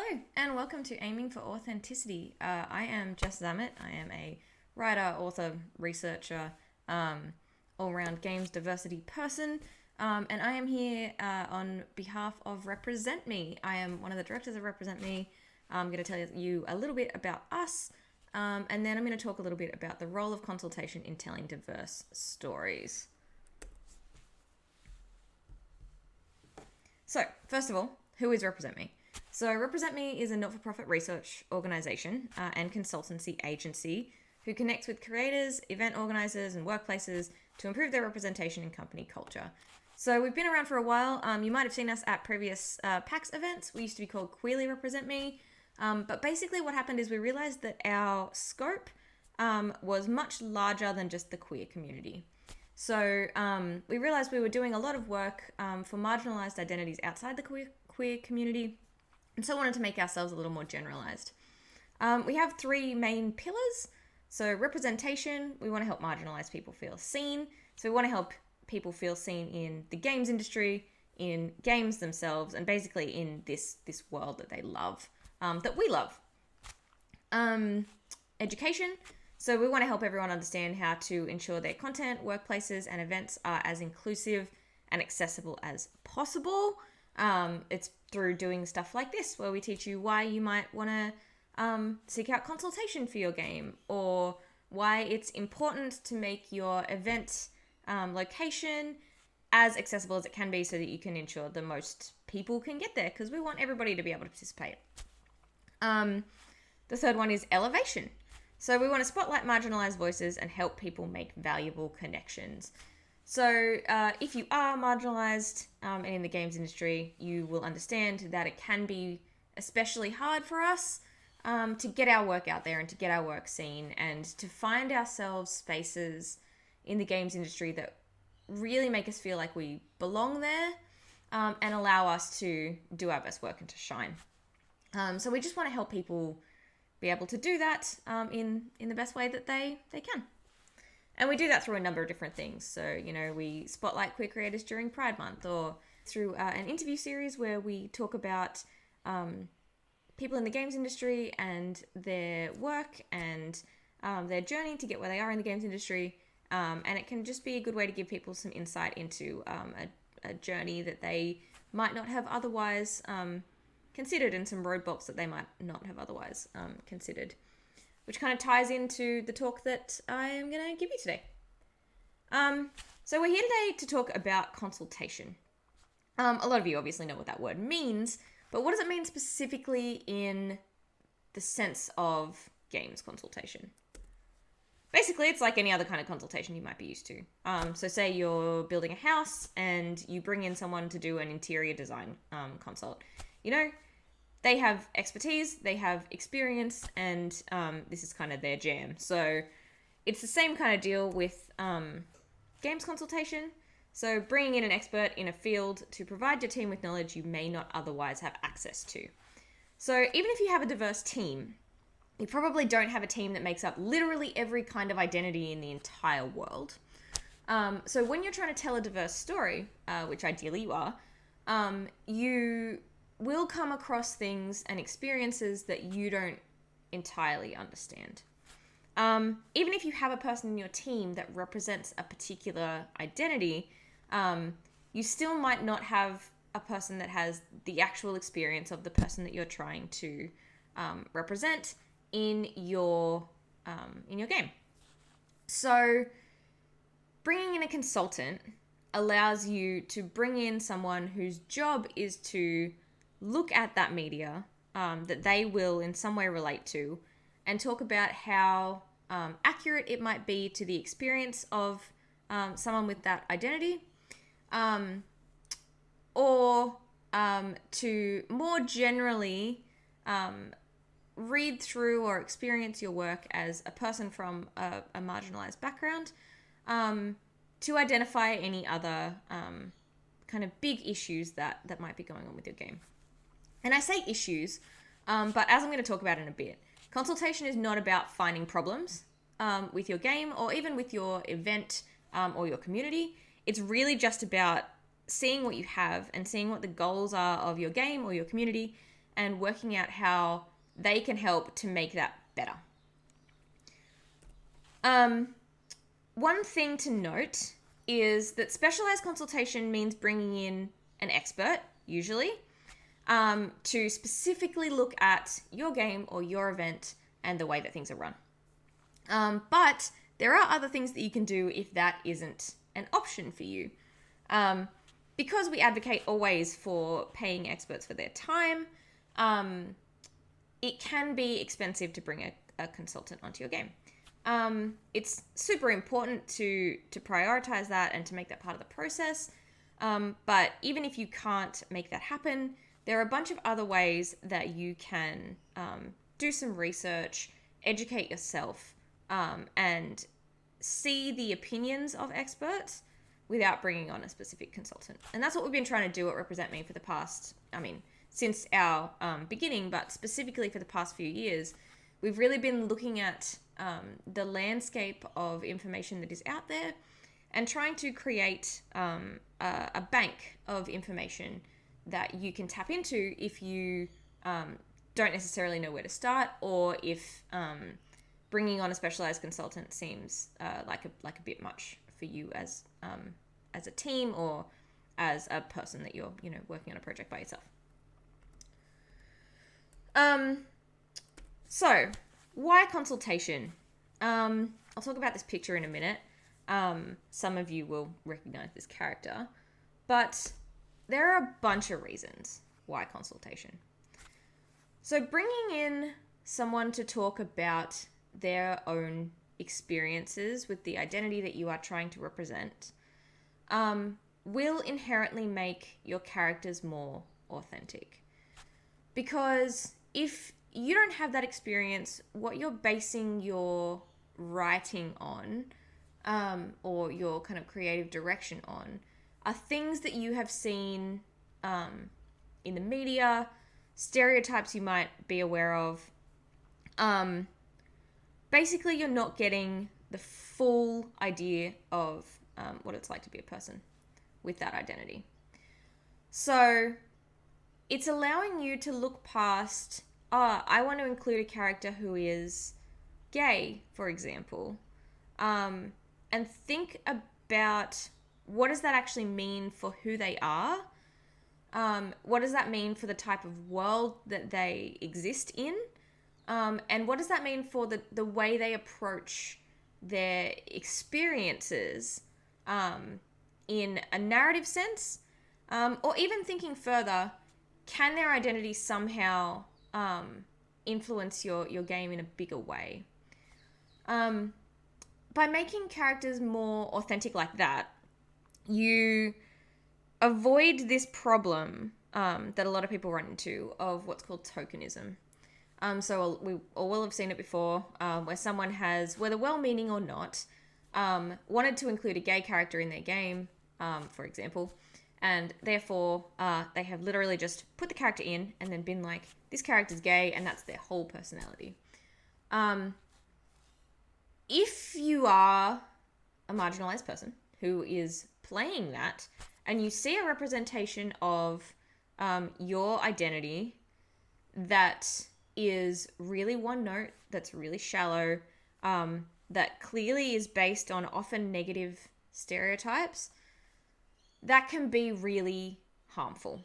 Hello and welcome to Aiming for Authenticity. I am Jess Zammit. I am a writer, author, researcher, all-round games diversity person, and I am here on behalf of RepresentMe. I am one of the directors of RepresentMe. I'm going to tell you a little bit about us, and then I'm going to talk a little bit about the role of consultation in telling diverse stories. So, first of all, who is RepresentMe? So RepresentMe is a not-for-profit research organisation and consultancy agency who connects with creators, event organisers and workplaces to improve their representation in company culture. So we've been around for a while. You might have seen us at previous PAX events. We used to be called Queerly RepresentMe. But basically what happened is we realised that our scope was much larger than just the queer community. So we realised we were doing a lot of work for marginalised identities outside the queer community. And so I wanted to make ourselves a little more generalized. We have three main pillars. So representation, we want to help marginalized people feel seen. So we want to help people feel seen in the games industry, in games themselves, and basically in this world that they love, that we love. Education. So we want to help everyone understand how to ensure their content, workplaces, and events are as inclusive and accessible as possible. It's through doing stuff like this, where we teach you why you might want to seek out consultation for your game, or why it's important to make your event location as accessible as it can be so that you can ensure the most people can get there, because we want everybody to be able to participate. The third one is elevation. So we want to spotlight marginalized voices and help people make valuable connections. So if you are marginalized and in the games industry, you will understand that it can be especially hard for us to get our work out there and to get our work seen and to find ourselves spaces in the games industry that really make us feel like we belong there and allow us to do our best work and to shine. So we just want to help people be able to do that in the best way that they can. And we do that through a number of different things. So, we spotlight queer creators during Pride Month, or through an interview series where we talk about people in the games industry and their work and their journey to get where they are in the games industry. And it can just be a good way to give people some insight into a journey that they might not have otherwise considered, and some roadblocks that they might not have otherwise considered, which kind of ties into the talk that I am going to give you today. So we're here today to talk about consultation. A lot of you obviously know what that word means, but what does it mean specifically in the sense of games consultation? Basically, it's like any other kind of consultation you might be used to. So say you're building a house and you bring in someone to do an interior design consult. They have expertise, they have experience, and this is kind of their jam. So it's the same kind of deal with games consultation. So bringing in an expert in a field to provide your team with knowledge you may not otherwise have access to. So even if you have a diverse team, you probably don't have a team that makes up literally every kind of identity in the entire world. So when you're trying to tell a diverse story, which ideally you are, you will come across things and experiences that you don't entirely understand. Even if you have a person in your team that represents a particular identity, you still might not have a person that has the actual experience of the person that you're trying to represent in your game. So bringing in a consultant allows you to bring in someone whose job is to look at that media that they will in some way relate to and talk about how accurate it might be to the experience of someone with that identity, or to more generally read through or experience your work as a person from a marginalized background, to identify any other kind of big issues that might be going on with your game. And I say issues, but as I'm going to talk about in a bit, consultation is not about finding problems with your game or even with your event or your community. It's really just about seeing what you have and seeing what the goals are of your game or your community, and working out how they can help to make that better. One thing to note is that specialized consultation means bringing in an expert, usually, to specifically look at your game or your event and the way that things are run. But there are other things that you can do if that isn't an option for you. Because we advocate always for paying experts for their time, it can be expensive to bring a consultant onto your game. It's super important to prioritize that and to make that part of the process. But even if you can't make that happen, there are a bunch of other ways that you can do some research, educate yourself, and see the opinions of experts without bringing on a specific consultant. And that's what we've been trying to do at RepresentMe for the past, since our beginning, but specifically for the past few years. We've really been looking at the landscape of information that is out there and trying to create a bank of information that you can tap into if you don't necessarily know where to start, or if bringing on a specialized consultant seems like a bit much for you as a team or as a person that you're working on a project by yourself. So why consultation? I'll talk about this picture in a minute. Some of you will recognize this character, but there are a bunch of reasons why consultation. So bringing in someone to talk about their own experiences with the identity that you are trying to represent will inherently make your characters more authentic. Because if you don't have that experience, what you're basing your writing on, or your kind of creative direction on, are things that you have seen in the media, stereotypes you might be aware of. Basically, you're not getting the full idea of what it's like to be a person with that identity. So it's allowing you to look past, I want to include a character who is gay, for example, and think about what does that actually mean for who they are? What does that mean for the type of world that they exist in? And what does that mean for the way they approach their experiences in a narrative sense? Or even thinking further, can their identity somehow influence your game in a bigger way? By making characters more authentic like that, you avoid this problem that a lot of people run into of what's called tokenism. So we all will have seen it before, where someone has, whether well-meaning or not, wanted to include a gay character in their game, for example, and therefore they have literally just put the character in and then been like, this character's gay, and that's their whole personality. If you are a marginalized person who is playing that, and you see a representation of your identity that is really one note, that's really shallow, that clearly is based on often negative stereotypes, that can be really harmful.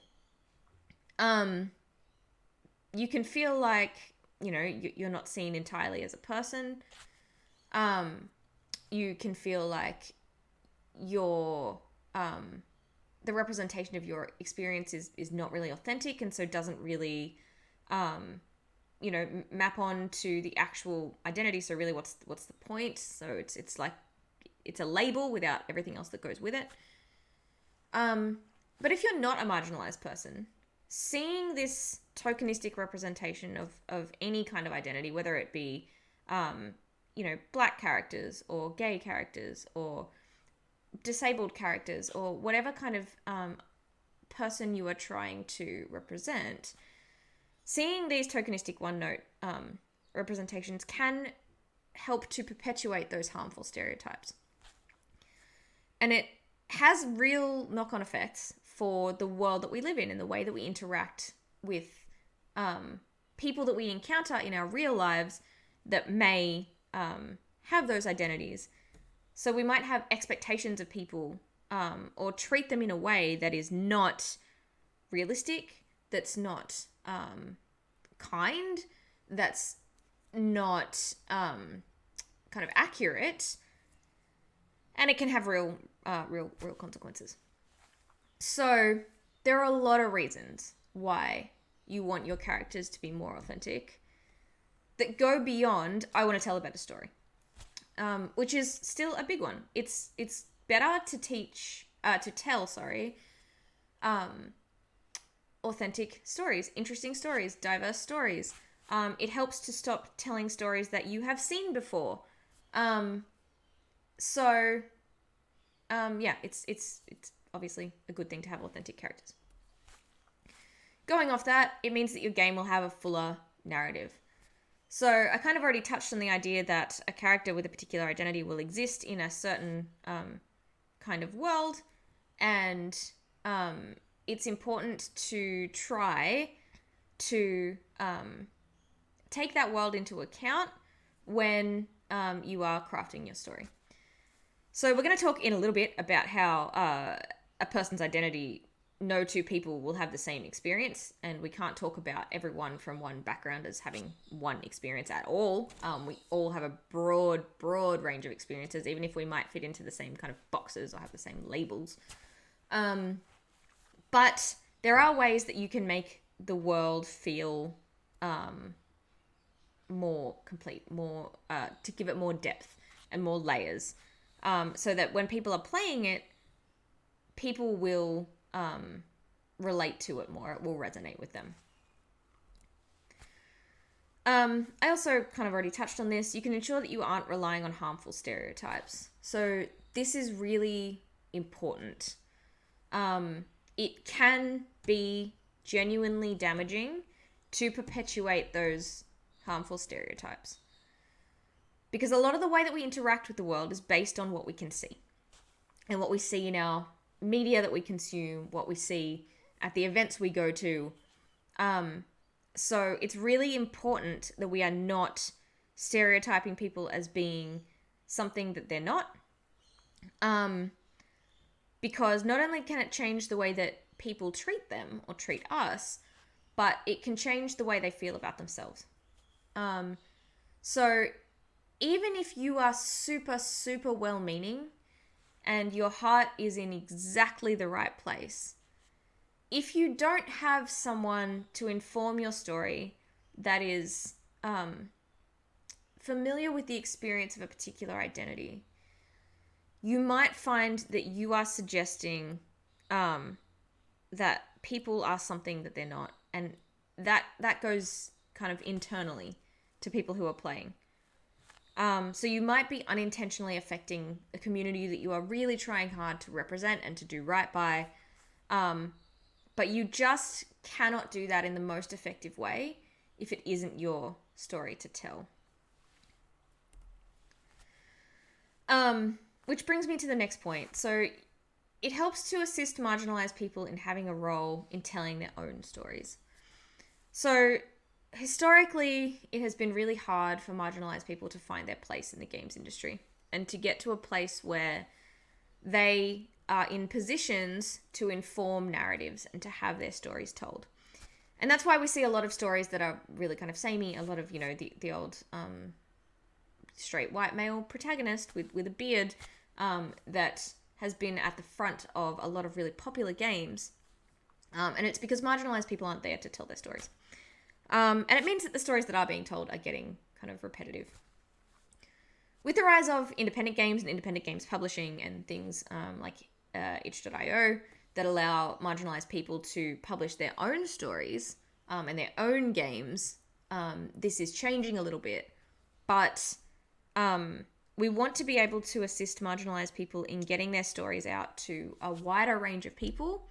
You can feel like, you're not seen entirely as a person. You can feel like your the representation of your experience is not really authentic, and so doesn't really map on to the actual identity. So really, what's the point? So it's like it's a label without everything else that goes with it. But if you're not a marginalized person, seeing this tokenistic representation of any kind of identity, whether it be black characters or gay characters or disabled characters or whatever kind of person you are trying to represent, seeing these tokenistic one-note representations can help to perpetuate those harmful stereotypes. And it has real knock-on effects for the world that we live in and the way that we interact with people that we encounter in our real lives that may have those identities. So we might have expectations of people or treat them in a way that is not realistic, that's not kind, that's not kind of accurate, and it can have real consequences. So there are a lot of reasons why you want your characters to be more authentic that go beyond, I want to tell a better story, which is still a big one. It's better to tell authentic stories, interesting stories, diverse stories. It helps to stop telling stories that you have seen before. It's obviously a good thing to have authentic characters. Going off that, it means that your game will have a fuller narrative. So I kind of already touched on the idea that a character with a particular identity will exist in a certain kind of world, and it's important to try to take that world into account when you are crafting your story. So we're going to talk in a little bit about how a person's identity, no two people will have the same experience, and we can't talk about everyone from one background as having one experience at all. We all have a broad range of experiences, even if we might fit into the same kind of boxes or have the same labels. But there are ways that you can make the world feel more complete, more to give it more depth and more layers, so that when people are playing it, people will relate to it more. It will resonate with them. I also kind of already touched on this. You can ensure that you aren't relying on harmful stereotypes. So this is really important. It can be genuinely damaging to perpetuate those harmful stereotypes, because a lot of the way that we interact with the world is based on what we can see and what we see in our media that we consume, what we see at the events we go to. So it's really important that we are not stereotyping people as being something that they're not. Because not only can it change the way that people treat them or treat us, but it can change the way they feel about themselves. So even if you are super, super well-meaning and your heart is in exactly the right place, if you don't have someone to inform your story that is familiar with the experience of a particular identity, you might find that you are suggesting that people are something that they're not. And that goes kind of internally to people who are playing. So you might be unintentionally affecting a community that you are really trying hard to represent and to do right by. But you just cannot do that in the most effective way if it isn't your story to tell. Which brings me to the next point. So it helps to assist marginalized people in having a role in telling their own stories. So historically, it has been really hard for marginalized people to find their place in the games industry and to get to a place where they are in positions to inform narratives and to have their stories told. And that's why we see a lot of stories that are really kind of samey, a lot of, the old straight white male protagonist with a beard that has been at the front of a lot of really popular games. And it's because marginalized people aren't there to tell their stories. And it means that the stories that are being told are getting kind of repetitive. With the rise of independent games and independent games publishing and things like itch.io that allow marginalized people to publish their own stories and their own games, this is changing a little bit. But we want to be able to assist marginalized people in getting their stories out to a wider range of people.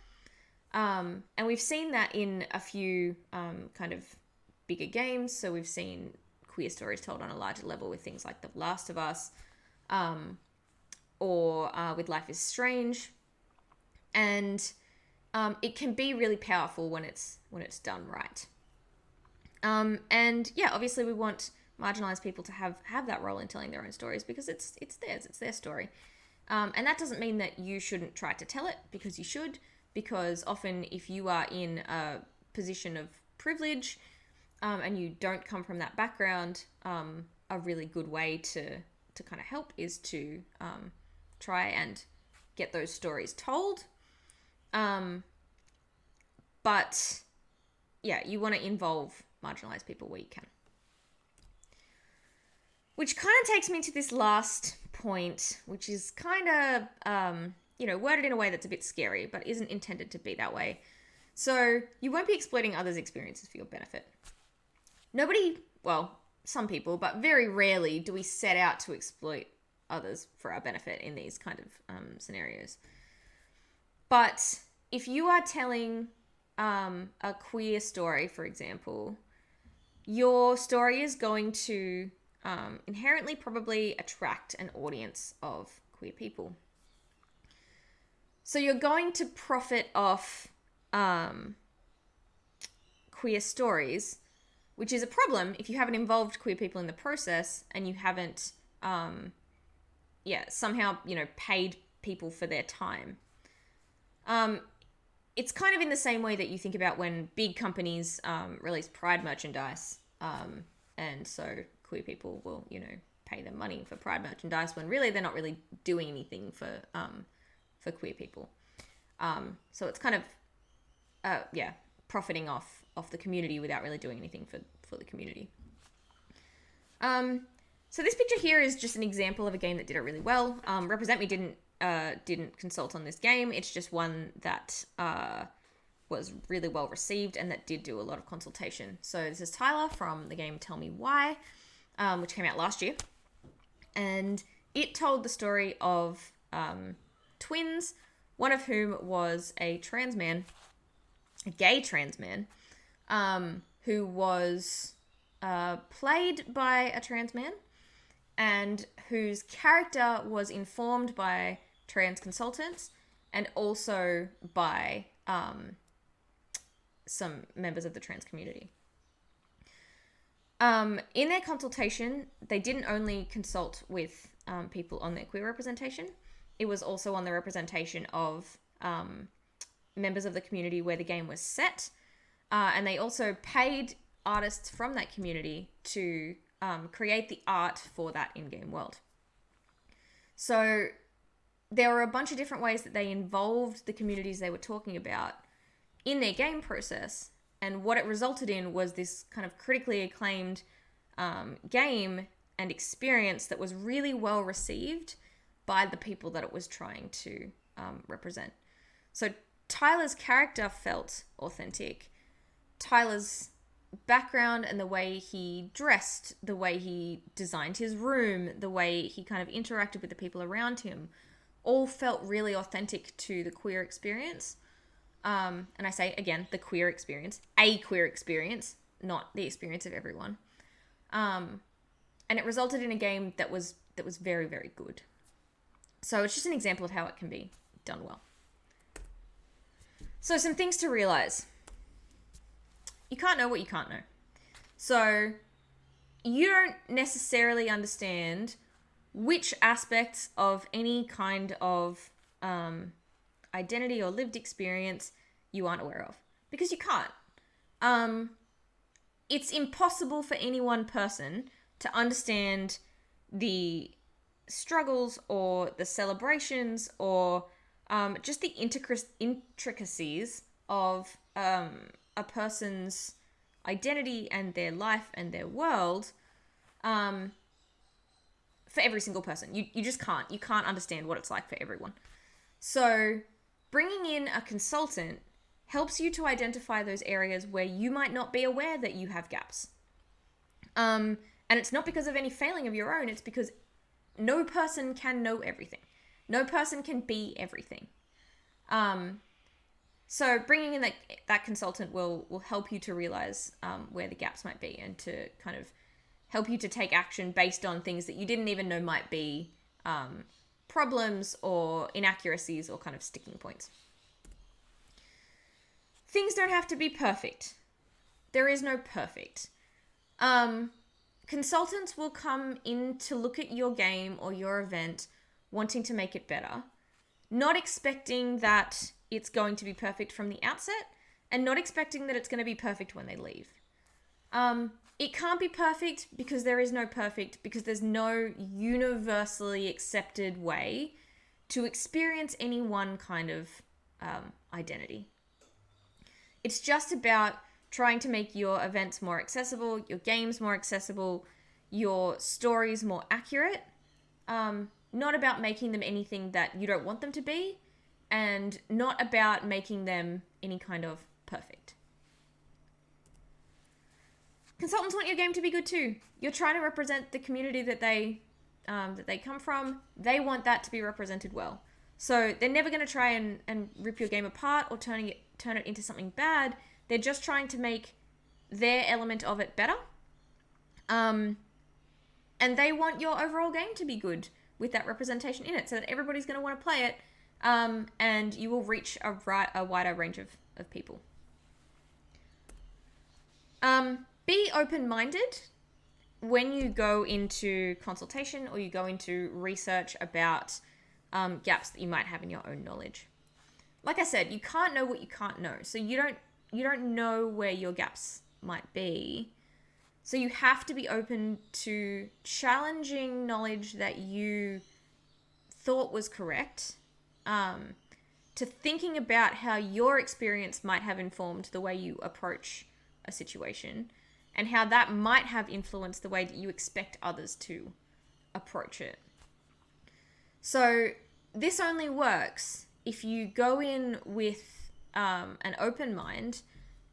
And we've seen that in a few kind of bigger games. So we've seen queer stories told on a larger level with things like The Last of Us or with Life is Strange. And it can be really powerful when it's done right. And yeah, obviously we want marginalized people to have that role in telling their own stories because it's theirs, it's their story. And that doesn't mean that you shouldn't try to tell it, because you should, because often if you are in a position of privilege and you don't come from that background, a really good way to kind of help is to try and get those stories told. But yeah, you want to involve marginalized people where you can. Which kind of takes me to this last point, which is kind of, worded in a way that's a bit scary, but isn't intended to be that way. So you won't be exploiting others' experiences for your benefit. Some people, but very rarely do we set out to exploit others for our benefit in these kind of scenarios. But if you are telling a queer story, for example, your story is going to inherently probably attract an audience of queer people. So you're going to profit off queer stories, which is a problem if you haven't involved queer people in the process and you haven't, somehow, paid people for their time. It's kind of in the same way that you think about when big companies release Pride merchandise, and so queer people will, pay them money for Pride merchandise when really they're not really doing anything for queer people. So it's kind of, profiting off the community without really doing anything for the community. So this picture here is just an example of a game that did it really well. RepresentMe didn't consult on this game. It's just one that was really well received and that did do a lot of consultation. So this is Tyler from the game Tell Me Why, which came out last year. And it told the story of twins, one of whom was a gay trans man, who was played by a trans man and whose character was informed by trans consultants and also by some members of the trans community. In their consultation, they didn't only consult with people on their queer representation. It was also on the representation of members of the community where the game was set. And they also paid artists from that community to create the art for that in-game world. So there were a bunch of different ways that they involved the communities they were talking about in their game process. And what it resulted in was this kind of critically acclaimed game and experience that was really well received by the people that it was trying to represent. So Tyler's character felt authentic. Tyler's background and the way he dressed, the way he designed his room, the way he kind of interacted with the people around him, all felt really authentic to the queer experience. And I say, again, the queer experience, a queer experience, not the experience of everyone. And it resulted in a game that was very, very good. So it's just an example of how it can be done well. So some things to realize. You can't know what you can't know. So you don't necessarily understand which aspects of any kind of identity or lived experience you aren't aware of, because you can't. It's impossible for any one person to understand the struggles or the celebrations or just the intricacies of a person's identity and their life and their world for every single person. You just can't. You can't understand what it's like for everyone. So bringing in a consultant helps you to identify those areas where you might not be aware that you have gaps. And it's not because of any failing of your own. It's because no person can know everything. No person can be everything. So bringing in that consultant will help you to realize where the gaps might be and to kind of help you to take action based on things that you didn't even know might be problems or inaccuracies or kind of sticking points. Things don't have to be perfect. there is no perfect. Consultants will come in to look at your game or your event wanting to make it better, not expecting that it's going to be perfect from the outset and not expecting that it's going to be perfect when they leave. It can't be perfect because there is no perfect, because there's no universally accepted way to experience any one kind of identity. It's just about trying to make your events more accessible, your games more accessible, your stories more accurate. Not about making them anything that you don't want them to be, and not about making them any kind of perfect. Consultants want your game to be good too. You're trying to represent the community that they come from. They want that to be represented well. So they're never going to try and rip your game apart or turn it into something bad. They're just trying to make their element of it better. And they want your overall game to be good with that representation in it, so that everybody's going to want to play it, and you will reach a wider range of people. Be open-minded when you go into consultation or you go into research about gaps that you might have in your own knowledge. Like I said, you can't know what you can't know, so you don't know where your gaps might be. So you have to be open to challenging knowledge that you thought was correct, to thinking about how your experience might have informed the way you approach a situation, and how that might have influenced the way that you expect others to approach it. So this only works if you go in with an open mind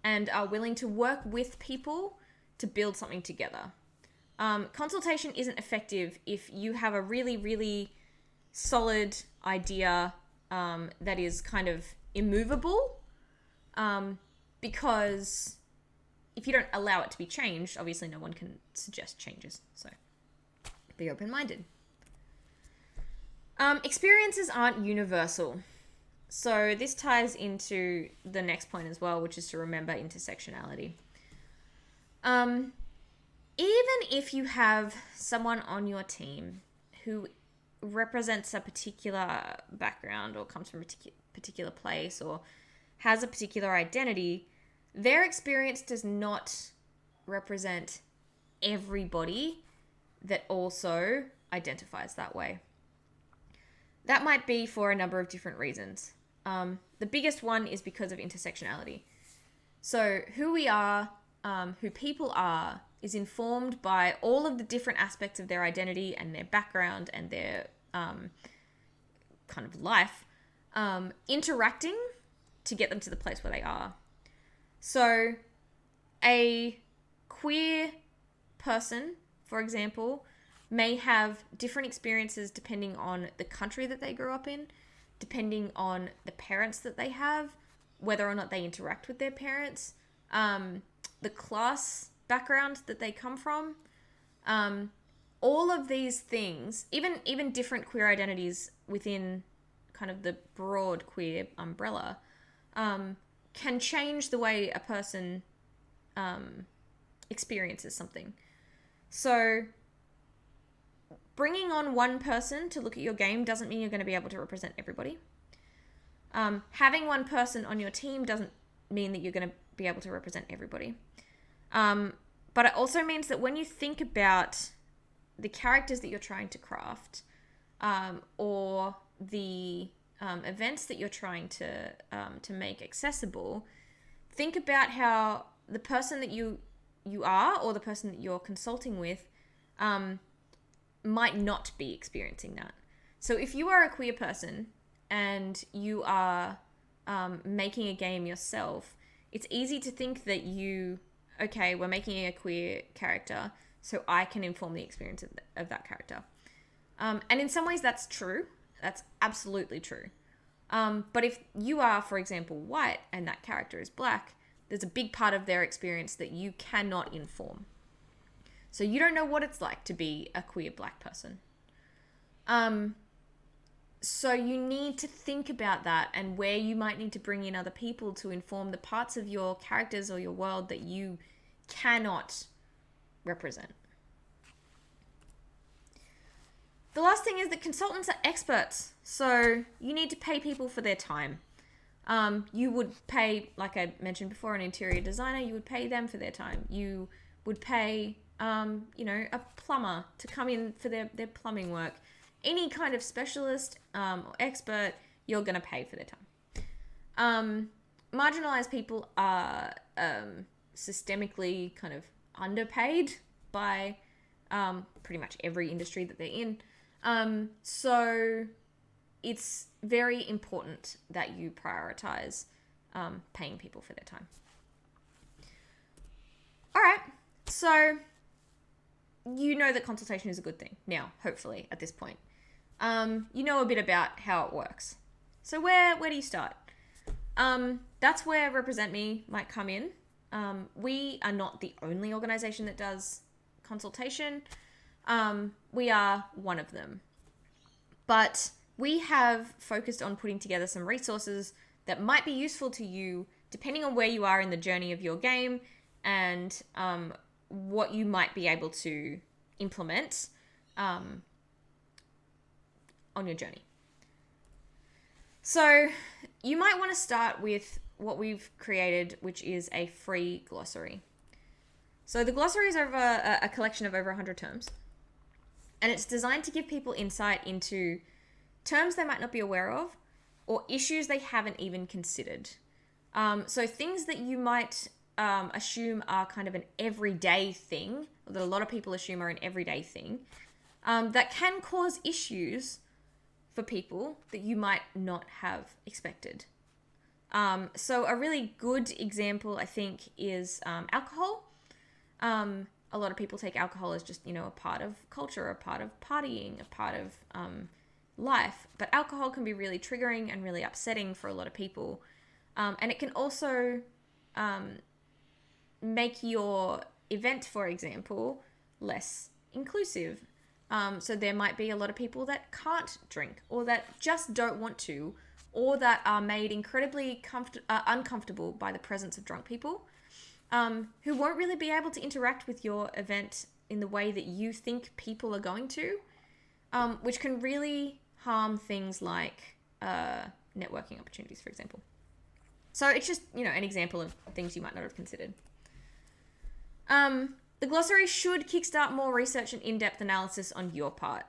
and are willing to work with people to build something together. Consultation isn't effective if you have a really, really solid idea that is kind of immovable, because if you don't allow it to be changed, obviously no one can suggest changes. So be open-minded. Experiences aren't universal. So this ties into the next point as well, which is to remember intersectionality. Even if you have someone on your team who represents a particular background or comes from a particular place or has a particular identity, their experience does not represent everybody that also identifies that way. That might be for a number of different reasons. The biggest one is because of intersectionality. So who we are, who people are, is informed by all of the different aspects of their identity and their background and their kind of life interacting to get them to the place where they are. So a queer person, for example, may have different experiences depending on the country that they grew up in, depending on the parents that they have, whether or not they interact with their parents, the class background that they come from, all of these things, even different queer identities within kind of the broad queer umbrella, can change the way a person experiences something. So bringing on one person to look at your game doesn't mean you're going to be able to represent everybody. Having one person on your team doesn't mean that you're going to be able to represent everybody. But it also means that when you think about the characters that you're trying to craft, or the events that you're trying to make accessible, think about how the person that you are, or the person that you're consulting with, might not be experiencing that. So if you are a queer person and you are making a game yourself, it's easy to think that we're making a queer character, so I can inform the experience of that character. And in some ways that's true. That's absolutely true. But if you are, for example, white and that character is black, there's a big part of their experience that you cannot inform. So you don't know what it's like to be a queer black person. So you need to think about that and where you might need to bring in other people to inform the parts of your characters or your world that you cannot represent. The last thing is that consultants are experts, so you need to pay people for their time. You would pay, like I mentioned before, an interior designer, you would pay them for their time. You would pay, a plumber to come in for their plumbing work. Any kind of specialist or expert, you're going to pay for their time. Marginalized people are systemically kind of underpaid by pretty much every industry that they're in. So it's very important that you prioritize paying people for their time. All right, so you know that consultation is a good thing now, hopefully, at this point. You know a bit about how it works. So where do you start? That's where IsRepresentMe might come in. We are not the only organization that does consultation. We are one of them. But we have focused on putting together some resources that might be useful to you depending on where you are in the journey of your game and what you might be able to implement on your journey. So you might want to start with what we've created, which is a free glossary. So the glossary is over a collection of over 100 terms. And it's designed to give people insight into terms they might not be aware of or issues they haven't even considered. So things that you might assume are kind of an everyday thing, or that a lot of people assume are an everyday thing, that can cause issues for people that you might not have expected. So a really good example, I think, is alcohol. A lot of people take alcohol as just, a part of culture, a part of partying, a part of life. But alcohol can be really triggering and really upsetting for a lot of people. And it can also make your event, for example, less inclusive. So there might be a lot of people that can't drink or that just don't want to, or that are made incredibly uncomfortable by the presence of drunk people. Who won't really be able to interact with your event in the way that you think people are going to, which can really harm things like networking opportunities, for example. So it's just, an example of things you might not have considered. The glossary should kickstart more research and in-depth analysis on your part.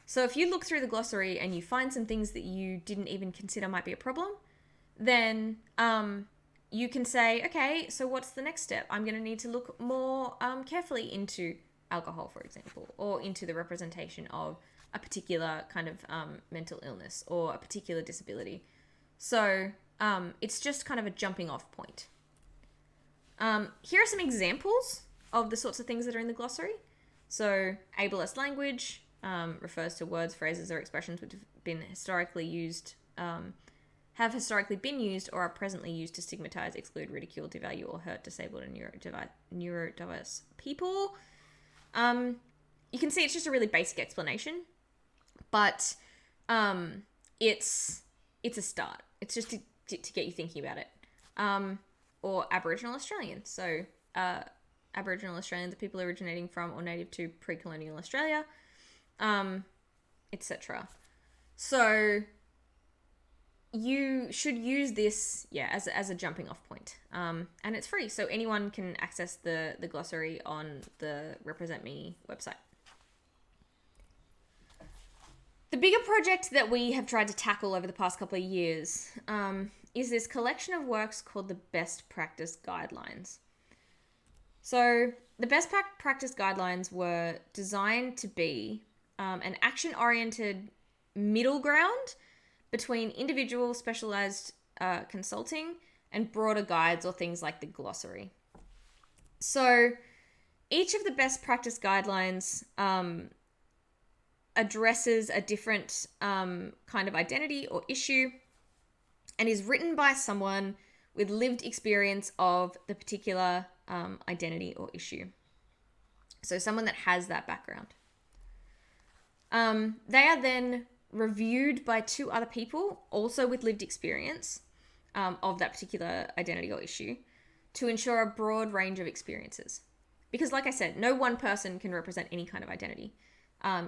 So if you look through the glossary and you find some things that you didn't even consider might be a problem, then you can say, okay, so what's the next step? I'm going to need to look more carefully into alcohol, for example, or into the representation of a particular kind of mental illness or a particular disability. So it's just kind of a jumping off point. Here are some examples of the sorts of things that are in the glossary. So ableist language refers to words, phrases, or expressions which have historically been used or are presently used to stigmatize, exclude, ridicule, devalue, or hurt disabled and neurodiverse people. You can see it's just a really basic explanation, but it's a start. It's just to get you thinking about it. Or Aboriginal Australians. So Aboriginal Australians are people originating from or native to pre-colonial Australia, etc. So you should use this, as a jumping off point. And it's free, so anyone can access the glossary on the IsRepresentMe website. The bigger project that we have tried to tackle over the past couple of years is this collection of works called the Best Practice Guidelines. So the Best Practice Guidelines were designed to be an action-oriented middle ground between individual specialized consulting and broader guides or things like the glossary. So each of the best practice guidelines addresses a different kind of identity or issue and is written by someone with lived experience of the particular identity or issue. So someone that has that background. They are then reviewed by 2 other people, also with lived experience of that particular identity or issue, to ensure a broad range of experiences. Because like I said, no one person can represent any kind of identity.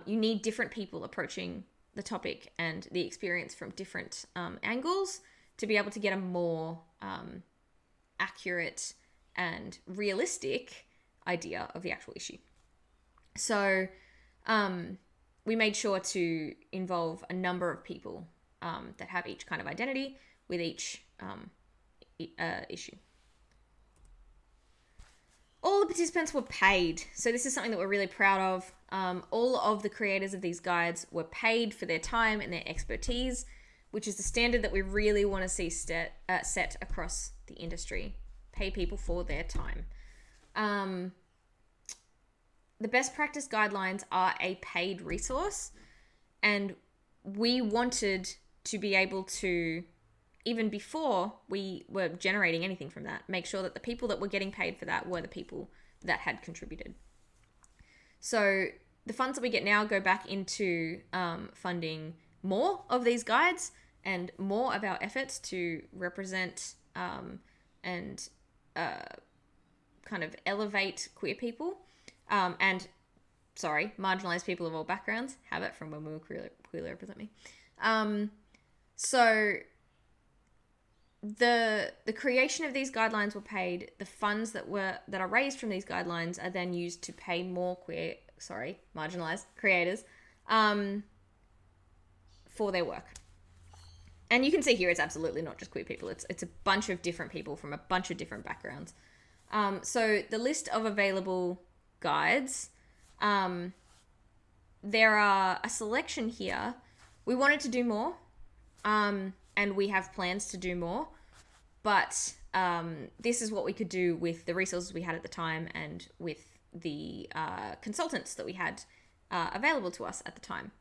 You need different people approaching the topic and the experience from different angles to be able to get a more accurate and realistic idea of the actual issue. So we made sure to involve a number of people that have each kind of identity with each issue. All the participants were paid. So this is something that we're really proud of. All of the creators of these guides were paid for their time and their expertise, which is the standard that we really want to see set across the industry. Pay people for their time. The best practice guidelines are a paid resource, and we wanted to be able to, even before we were generating anything from that, make sure that the people that were getting paid for that were the people that had contributed. So the funds that we get now go back into funding more of these guides and more of our efforts to represent and kind of elevate queer people and marginalized people of all backgrounds. Have it from when we were Queerly Represent Me. So the creation of these guidelines were paid. The funds that are raised from these guidelines are then used to pay more marginalized creators for their work. And you can see here it's absolutely not just queer people. It's a bunch of different people from a bunch of different backgrounds. So the list of available guides, there are a selection here. We wanted to do more, and we have plans to do more, but this is what we could do with the resources we had at the time and with the consultants that we had available to us at the time.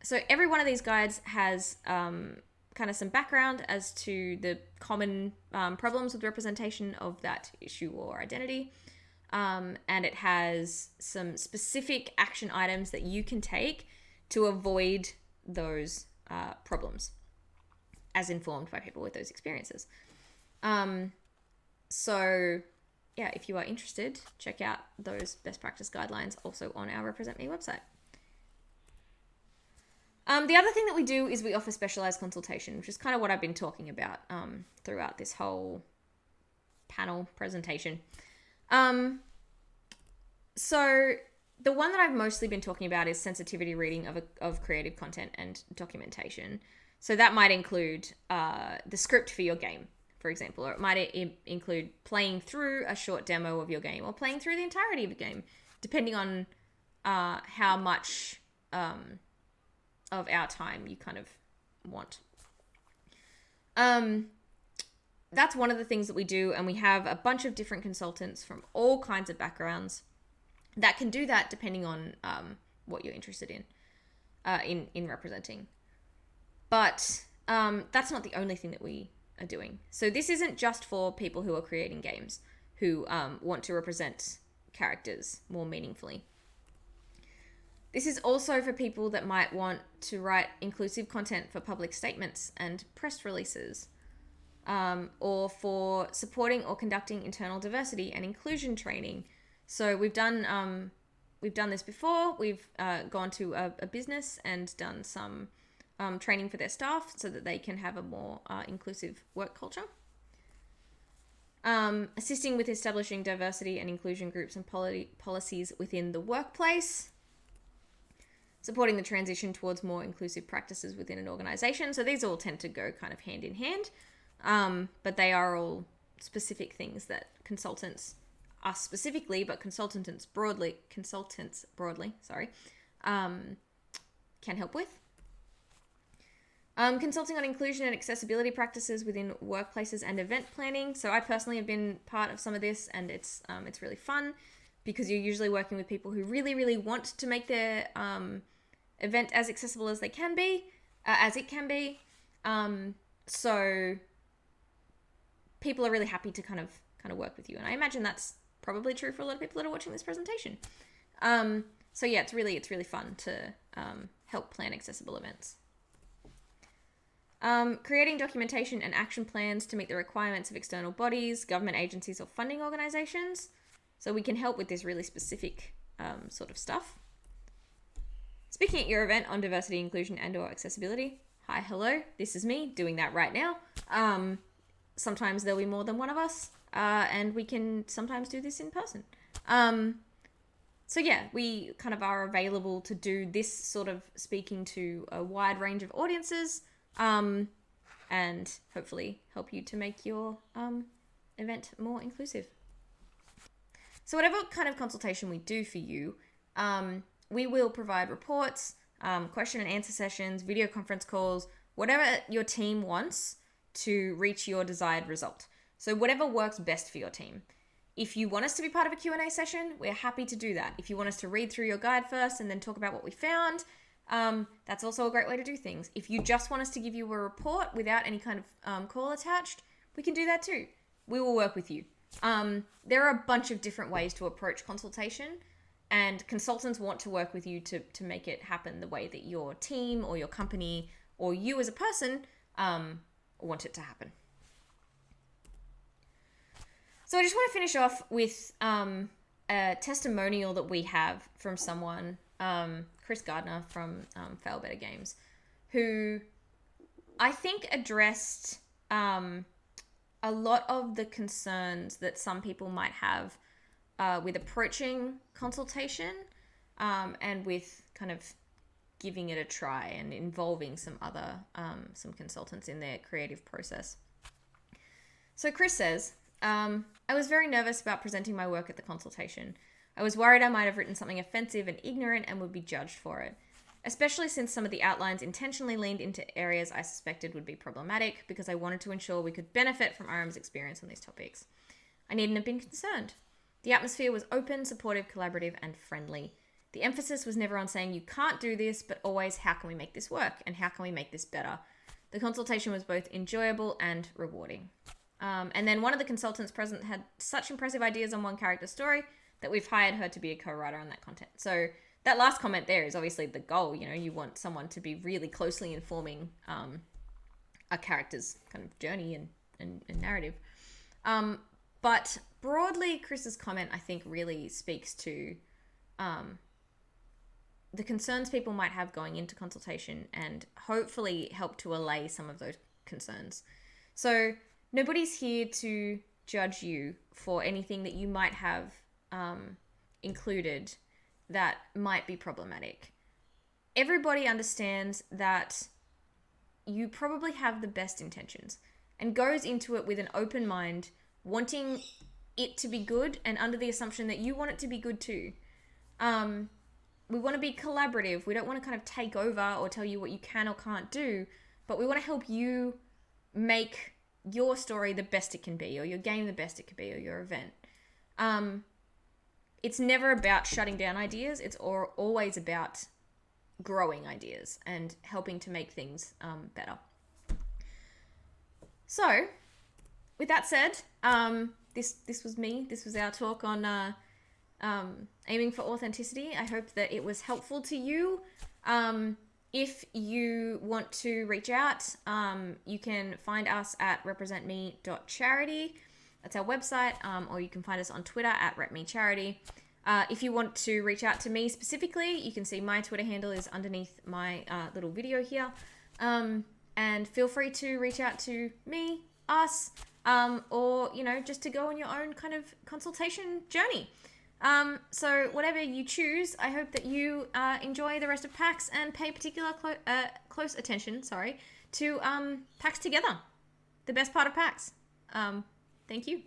So every one of these guides has kind of some background as to the common problems with representation of that issue or identity. And it has some specific action items that you can take to avoid those problems as informed by people with those experiences. So yeah, if you are interested, check out those best practice guidelines also on our RepresentMe website. The other thing that we do is we offer specialized consultation, which is kind of what I've been talking about throughout this whole panel presentation. So the one that I've mostly been talking about is sensitivity reading of creative content and documentation. So that might include the script for your game, for example, or it might include playing through a short demo of your game or playing through the entirety of your game, depending on how much of our time you kind of want. That's one of the things that we do, and we have a bunch of different consultants from all kinds of backgrounds that can do that depending on what you're interested in representing. But that's not the only thing that we are doing. So this isn't just for people who are creating games who want to represent characters more meaningfully. This is also for people that might want to write inclusive content for public statements and press releases, or for supporting or conducting internal diversity and inclusion training. So we've done this before. We've gone to a business and done some training for their staff so that they can have a more inclusive work culture. Assisting with establishing diversity and inclusion groups and policies within the workplace. Supporting the transition towards more inclusive practices within an organization. So these all tend to go kind of hand in hand, but they are all specific things that consultants, us specifically, but consultants broadly, can help with. Consulting on inclusion and accessibility practices within workplaces and event planning. So I personally have been part of some of this, and it's really fun because you're usually working with people who really, really want to make their event as accessible as they can be, as it can be. So people are really happy to kind of work with you, and I imagine that's probably true for a lot of people that are watching this presentation. So yeah, it's really fun to help plan accessible events. Creating documentation and action plans to meet the requirements of external bodies, government agencies, or funding organizations. So we can help with this really specific sort of stuff. Speaking at your event on diversity, inclusion, and/or accessibility. Hi, hello, this is me doing that right now. Sometimes there'll be more than one of us, and we can sometimes do this in person. So yeah, we kind of are available to do this sort of speaking to a wide range of audiences, and hopefully help you to make your event more inclusive. So whatever kind of consultation we do for you, we will provide reports, question and answer sessions, video conference calls, whatever your team wants to reach your desired result. So whatever works best for your team. If you want us to be part of a Q&A session, we're happy to do that. If you want us to read through your guide first and then talk about what we found, that's also a great way to do things. If you just want us to give you a report without any kind of call attached, we can do that too. We will work with you. There are a bunch of different ways to approach consultation, and consultants want to work with you to make it happen the way that your team or your company or you as a person want it to happen. So I just want to finish off with a testimonial that we have from someone, Chris Gardner from Fail Better Games, who I think addressed a lot of the concerns that some people might have with approaching consultation and with kind of giving it a try and involving some some consultants in their creative process. So Chris says, I was very nervous about presenting my work at the consultation. I was worried I might have written something offensive and ignorant and would be judged for it, especially since some of the outlines intentionally leaned into areas I suspected would be problematic because I wanted to ensure we could benefit from RM's experience on these topics. I needn't have been concerned. The atmosphere was open, supportive, collaborative, and friendly. The emphasis was never on saying you can't do this, but always how can we make this work and how can we make this better. The consultation was both enjoyable and rewarding. And then one of the consultants present had such impressive ideas on one character story that we've hired her to be a co-writer on that content. So that last comment there is obviously the goal. You know, you want someone to be really closely informing a character's kind of journey and narrative. But broadly, Chris's comment, I think, really speaks to the concerns people might have going into consultation and hopefully help to allay some of those concerns. So nobody's here to judge you for anything that you might have included that might be problematic. Everybody understands that you probably have the best intentions and goes into it with an open mind, wanting it to be good and under the assumption that you want it to be good too. We want to be collaborative. We don't want to kind of take over or tell you what you can or can't do, but we want to help you make your story the best it can be, or your game the best it can be, or your event. It's never about shutting down ideas. It's always about growing ideas and helping to make things better. So, with that said, this was me. This was our talk on aiming for authenticity. I hope that it was helpful to you. If you want to reach out, you can find us at representme.charity. That's our website, or you can find us on Twitter at repmecharity. If you want to reach out to me specifically, you can see my Twitter handle is underneath my little video here. And feel free to reach out to me, us, or, you know, just to go on your own kind of consultation journey. So whatever you choose, I hope that you enjoy the rest of PAX and pay particular close attention, to PAX Together, the best part of PAX. Thank you.